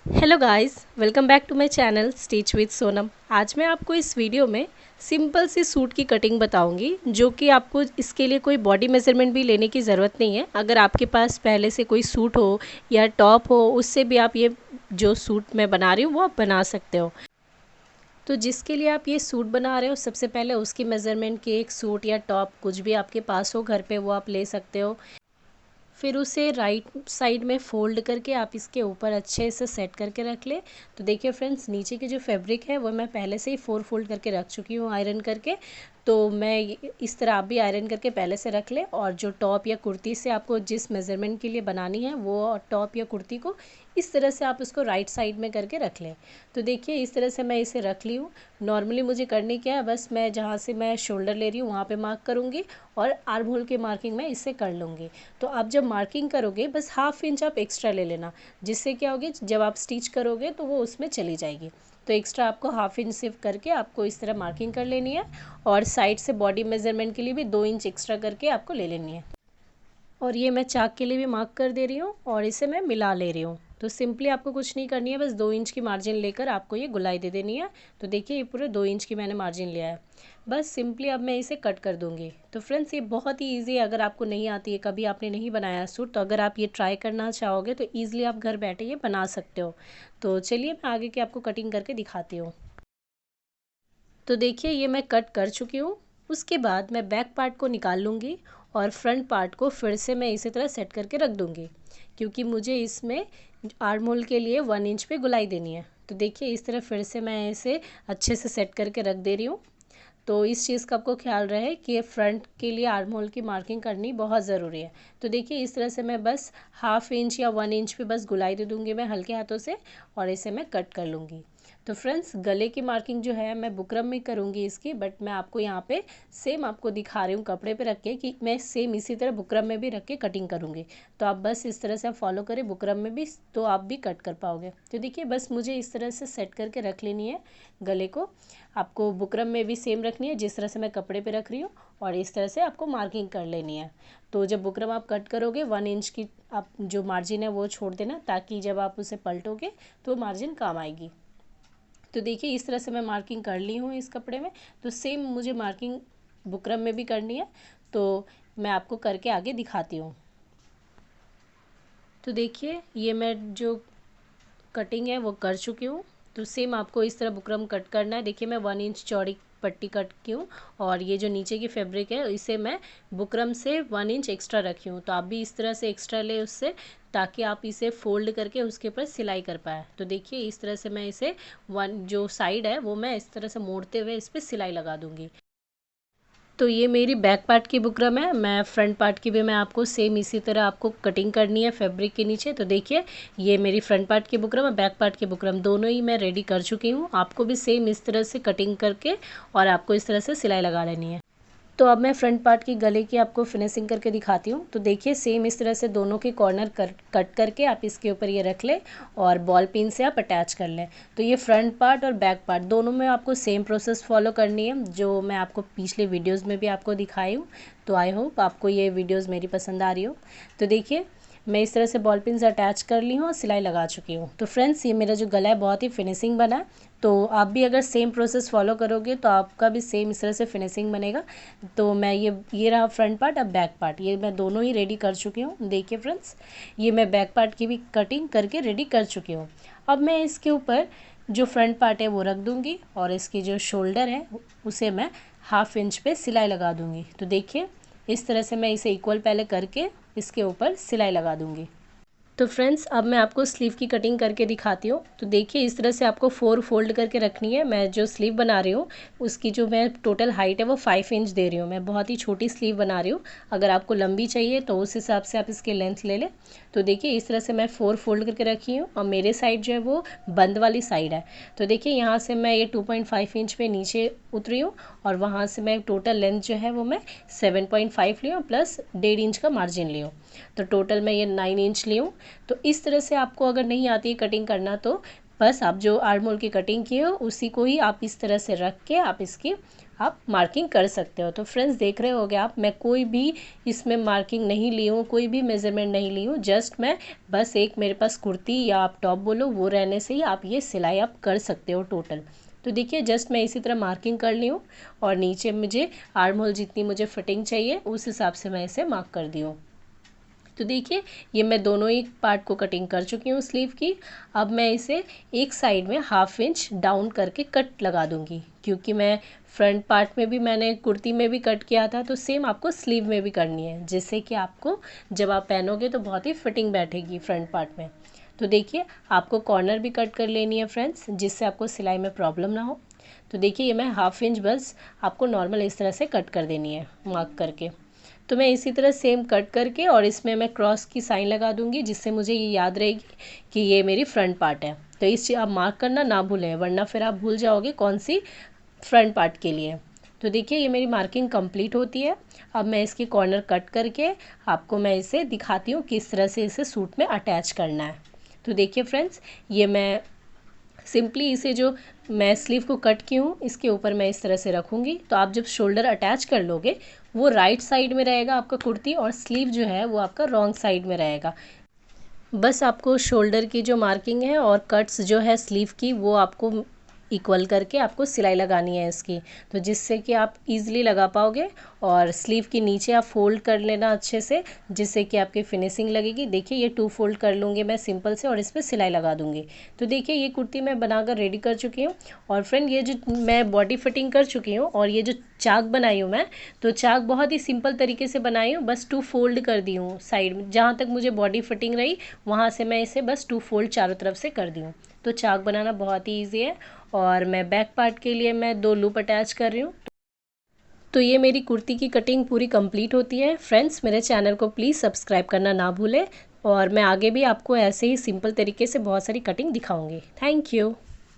Hello guys, welcome back to my channel stitch with Sonam. आज मैं आपको इस वीडियो में सिंपल सी सूट की कटिंग बताऊंगी, जो कि आपको इसके लिए कोई बॉडी मेजरमेंट भी लेने की ज़रूरत नहीं है। अगर आपके पास पहले से कोई सूट हो या टॉप हो, उससे भी आप ये जो सूट मैं बना रही हूँ वो आप बना सकते हो। तो जिसके लिए आप ये सूट बना रहे हो, सबसे पहले उसकी मेज़रमेंट की एक सूट या टॉप कुछ भी आपके पास हो घर पे वो आप ले सकते हो। फिर उसे राइट साइड में फ़ोल्ड करके आप इसके ऊपर अच्छे से सेट करके रख ले। तो देखिए फ्रेंड्स, नीचे की जो फैब्रिक है वो मैं पहले से ही 4 फोल्ड करके रख चुकी हूँ आयरन करके। तो मैं इस तरह आप भी आयरन करके पहले से रख ले। और जो टॉप या कुर्ती से आपको जिस मेज़रमेंट के लिए बनानी है वो टॉप या कुर्ती को इस तरह से आप उसको राइट साइड में करके रख लें। तो देखिए इस तरह से मैं इसे रख ली हूँ। नॉर्मली मुझे करनी क्या है, बस मैं जहाँ से मैं शोल्डर ले रही हूँ वहाँ पे मार्क करूँगी और आर्म होल के मार्किंग मैं इससे कर लूँगी। तो आप जब मार्किंग करोगे बस हाफ इंच आप एक्स्ट्रा ले लेना, जिससे क्या होगी जब आप स्टिच करोगे तो वो उसमें चली जाएगी। तो एक्स्ट्रा आपको हाफ इंच सिर्फ करके आपको इस तरह मार्किंग कर लेनी है। और साइड से बॉडी मेजरमेंट के लिए भी 2 इंच एक्स्ट्रा करके आपको ले लेनी है। और ये मैं चाक के लिए भी मार्क कर दे रही हूँ और इसे मैं मिला ले रही हूँ। तो सिंपली आपको कुछ नहीं करनी है, बस 2 इंच की मार्जिन लेकर आपको ये गुलाई दे देनी है। तो देखिए ये पूरे 2 इंच की मैंने मार्जिन लिया है। बस सिंपली अब मैं इसे कट कर दूँगी। तो फ्रेंड्स ये बहुत ही ईजी है। अगर आपको नहीं आती है, कभी आपने नहीं बनाया सूट, तो अगर आप ये ट्राई करना चाहोगे तो ईज़िली आप घर बैठे ये बना सकते हो। तो चलिए मैं आगे की आपको कटिंग करके दिखाती हूँ। तो देखिए ये मैं कट कर चुकी हूँ। उसके बाद मैं बैक पार्ट को निकाल लूँगी और फ्रंट पार्ट को फिर से मैं इसी तरह सेट करके रख दूँगी, क्योंकि मुझे इसमें आर्म होल के लिए 1 इंच पे गुलाई देनी है। तो देखिए इस तरह फिर से मैं इसे अच्छे से सेट करके रख दे रही हूँ। तो इस चीज़ का आपको ख्याल रहे कि ये फ्रंट के लिए आर्म होल की मार्किंग करनी बहुत ज़रूरी है। तो देखिए इस तरह से मैं बस हाफ इंच या 1 इंच पे बस गुलाई दे दूँगी मैं हल्के हाथों से, और इसे मैं कट कर लूँगी। तो फ्रेंड्स गले की मार्किंग जो है मैं बुकरम में करूँगी इसकी, बट मैं आपको यहाँ पे सेम आपको दिखा रही हूँ कपड़े पे रख के कि मैं सेम इसी तरह बुकरम में भी रख के कटिंग करूँगी। तो आप बस इस तरह से आप फॉलो करें बुकरम में भी, तो आप भी कट कर पाओगे। तो देखिए बस मुझे इस तरह से सेट करके रख लेनी है गले को। आपको बुकरम में भी सेम रखनी है जिस तरह से मैं कपड़े पे रख रही हूँ, और इस तरह से आपको मार्किंग कर लेनी है। तो जब बुकरम आप कट करोगे 1 इंच की आप जो मार्जिन है वो छोड़ देना, ताकि जब आप उसे पलटोगे तो मार्जिन काम आएगी। तो देखिए इस तरह से मैं मार्किंग कर ली हूँ इस कपड़े में। तो सेम मुझे मार्किंग बुकरम में भी करनी है। तो मैं आपको करके आगे दिखाती हूँ। तो देखिए ये मैं जो कटिंग है वो कर चुकी हूँ। तो सेम आपको इस तरह बुकरम कट करना है। देखिए मैं 1 इंच चौड़ी पट्टी कट की हूँ, और ये जो नीचे की फैब्रिक है इसे मैं बुकरम से 1 इंच एक्स्ट्रा रखी हूँ। तो आप भी इस तरह से एक्स्ट्रा ले उससे, ताकि आप इसे फोल्ड करके उसके ऊपर सिलाई कर पाए। तो देखिए इस तरह से मैं इसे वन जो साइड है वो मैं इस तरह से मोड़ते हुए इस पर सिलाई लगा दूँगी। तो ये मेरी बैक पार्ट की बुकरम है। मैं फ्रंट पार्ट की भी मैं आपको सेम इसी तरह आपको कटिंग करनी है फैब्रिक के नीचे। तो देखिए ये मेरी फ्रंट पार्ट की बुकरम और बैक पार्ट की बुकरम दोनों ही मैं रेडी कर चुकी हूँ। आपको भी सेम इस तरह से कटिंग करके और आपको इस तरह से सिलाई लगा लेनी है। तो अब मैं फ्रंट पार्ट की गले की आपको फिनिशिंग करके दिखाती हूँ। तो देखिए सेम इस तरह से दोनों के कॉर्नर कट करके आप इसके ऊपर ये रख लें और बॉल पिन से आप अटैच कर लें। तो ये फ्रंट पार्ट और बैक पार्ट दोनों में आपको सेम प्रोसेस फॉलो करनी है, जो मैं आपको पिछले वीडियोज़ में भी आपको दिखाई हूँ। तो आई होप आपको ये वीडियोज़ मेरी पसंद आ रही हो। तो देखिए मैं इस तरह से बॉल पिन से अटैच कर ली हूँ और सिलाई लगा चुकी हूँ। तो फ्रेंड्स ये मेरा जो गला है बहुत ही फिनिशिंग बना है। तो आप भी अगर सेम प्रोसेस फॉलो करोगे तो आपका भी सेम इस तरह से फिनिशिंग बनेगा। तो मैं ये रहा फ्रंट पार्ट। अब बैक पार्ट ये मैं दोनों ही रेडी कर चुकी हूँ। देखिए फ्रेंड्स ये मैं बैक पार्ट की भी कटिंग करके रेडी कर चुकी हूँ। अब मैं इसके ऊपर जो फ्रंट पार्ट है वो रख दूँगी, और इसकी जो शोल्डर है उसे मैं हाफ इंच पे सिलाई लगा दूँगी। तो देखिए इस तरह से मैं इसे इक्वल पहले करके इसके ऊपर सिलाई लगा दूँगी। तो फ्रेंड्स अब मैं आपको स्लीव की कटिंग करके दिखाती हूँ। तो देखिए इस तरह से आपको 4 फोल्ड करके रखनी है। मैं जो स्लीव बना रही हूँ उसकी जो मैं टोटल हाइट है वो 5 इंच दे रही हूँ। मैं बहुत ही छोटी स्लीव बना रही हूँ। अगर आपको लंबी चाहिए तो उस हिसाब से आप इसकी लेंथ ले लें। तो देखिए इस तरह से मैं 4 फोल्ड करके रखी हूँ, और मेरे साइड जो है वो बंद वाली साइड है। तो देखिए यहाँ से मैं ये 2.5 इंच पे नीचे उतरी हूँ, और वहाँ से मैं टोटल लेंथ जो है वो मैं 7.5 ली हूँ प्लस 1.5 इंच का मार्जिन ली हूँ। तो टोटल मैं ये 9 इंच ली हूँ। तो इस तरह से आपको अगर नहीं आती है कटिंग करना, तो बस आप जो आर्म होल की कटिंग की हो उसी को ही आप इस तरह से रख के आप इसकी आप मार्किंग कर सकते हो। तो फ्रेंड्स देख रहे होगे आप, मैं कोई भी इसमें मार्किंग नहीं ली हूँ, कोई भी मेज़रमेंट नहीं ली हूँ, जस्ट मैं बस एक मेरे पास कुर्ती या आप टॉप बोलो वो रहने से ही आप ये सिलाई आप कर सकते हो टोटल। तो देखिए जस्ट मैं इसी तरह मार्किंग कर ली हूँ और नीचे मुझे आर्म होल जितनी मुझे फिटिंग चाहिए उस हिसाब से मैं इसे मार्क कर दी हूँ। तो देखिए ये मैं दोनों ही पार्ट को कटिंग कर चुकी हूँ स्लीव की। अब मैं इसे एक साइड में 1/2 इंच डाउन करके कट लगा दूँगी, क्योंकि मैं फ्रंट पार्ट में भी मैंने कुर्ती में भी कट किया था, तो सेम आपको स्लीव में भी करनी है, जिससे कि आपको जब आप पहनोगे तो बहुत ही फिटिंग बैठेगी फ्रंट पार्ट में। तो देखिए आपको कॉर्नर भी कट कर लेनी है फ्रेंड्स, जिससे आपको सिलाई में प्रॉब्लम ना हो। तो देखिए ये मैं 1/2 इंच बस आपको नॉर्मल इस तरह से कट कर देनी है मार्क करके। तो मैं इसी तरह सेम कट करके और इसमें मैं क्रॉस की साइन लगा दूंगी, जिससे मुझे ये याद रहेगी कि ये मेरी फ्रंट पार्ट है। तो इस आप मार्क करना ना भूलें, वरना फिर आप भूल जाओगे कौन सी फ्रंट पार्ट के लिए। तो देखिए ये मेरी मार्किंग कंप्लीट होती है। अब मैं इसकी कॉर्नर कट करके आपको मैं इसे दिखाती हूँ किस तरह से इसे सूट में अटैच करना है। तो देखिए फ्रेंड्स ये मैं सिंपली इसे जो मैं स्लीव को कट की हूँ इसके ऊपर मैं इस तरह से रखूँगी। तो आप जब शोल्डर अटैच कर लोगे वो राइट साइड में रहेगा आपका कुर्ती, और स्लीव जो है वो आपका रॉन्ग साइड में रहेगा। बस आपको शोल्डर की जो मार्किंग है और कट्स जो है स्लीव की वो आपको इक्वल करके आपको सिलाई लगानी है इसकी, तो जिससे कि आप इजीली लगा पाओगे। और स्लीव की नीचे आप फोल्ड कर लेना अच्छे से, जिससे कि आपकी फिनिशिंग लगेगी। देखिए ये 2 फोल्ड कर लूँगी मैं सिंपल से और इस पर सिलाई लगा दूँगी। तो देखिए ये कुर्ती मैं बनाकर रेडी कर चुकी हूँ। और फ्रेंड ये जो मैं बॉडी फिटिंग कर चुकी हूँ और ये जो चाक बनाई हूँ मैं, तो चाक बहुत ही सिंपल तरीके से बनाई हूँ, बस 2 फोल्ड कर दी हूँ साइड में, जहाँ तक मुझे बॉडी फिटिंग रही वहाँ से मैं इसे बस 2 फोल्ड चारों तरफ से कर दी हूँ। तो चाक बनाना बहुत ही ईजी है। और मैं बैक पार्ट के लिए मैं 2 लूप अटैच कर रही हूँ। तो ये मेरी कुर्ती की कटिंग पूरी कंप्लीट होती है। फ्रेंड्स मेरे चैनल को प्लीज़ सब्सक्राइब करना ना भूलें, और मैं आगे भी आपको ऐसे ही सिंपल तरीके से बहुत सारी कटिंग दिखाऊंगी। Thank you.